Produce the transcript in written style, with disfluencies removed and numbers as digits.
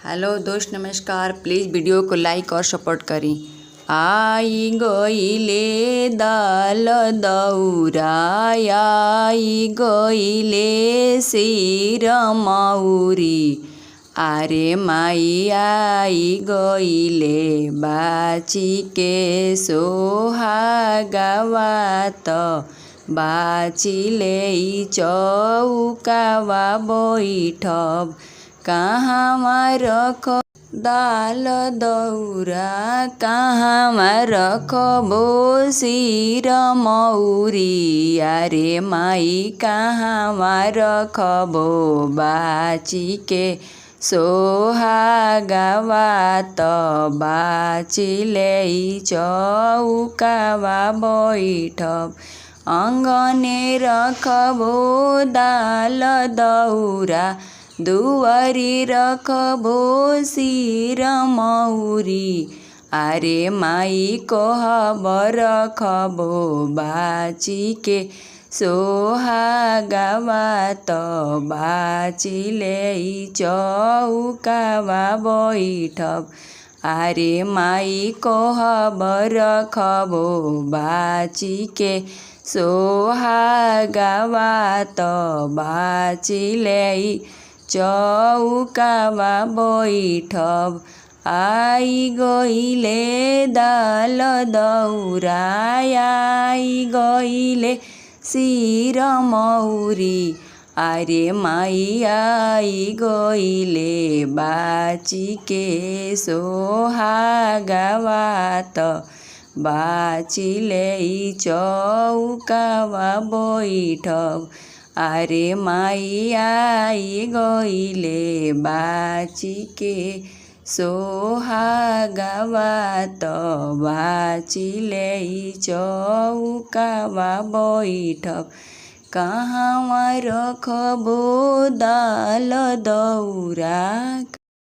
Hello दोस्त, नमस्कार। Please video को लाइक और सपोर्ट करी। आई गईले दाल दौरा, आई गईले सिर मौरी, आरे माई आई गईले बाची के सोहागावा त बाचिले चौकावा बैठब, कहाँमा रख दाल दौरा, कहाँमा रखबो सिर मौरी, आरे माई कहाँमा रखबो बाची के सोहागावा त बाचिले चौकावा बैठब, अङ्गने रखबो दाल दौरा, दुआरी रखबो सिर मौरी, आरे माई कहब रखबो बाची के सोहागावा त बाचिले चौकावा बैठब, आरे माई कहब रखबो बाची के सोहागावा त बाचिले चौकावा बैठब, आई गईले दाल दौरा, आई गईले सिर मौरी, आरे माई आई गईले बाची के सोहागावा त बाचिले चौकावा बैठब, आरे माई आई गईले बाची के सोहागावा त बाचिले चौकावा बैठब, कहाँमा रखबो दाल दौरा,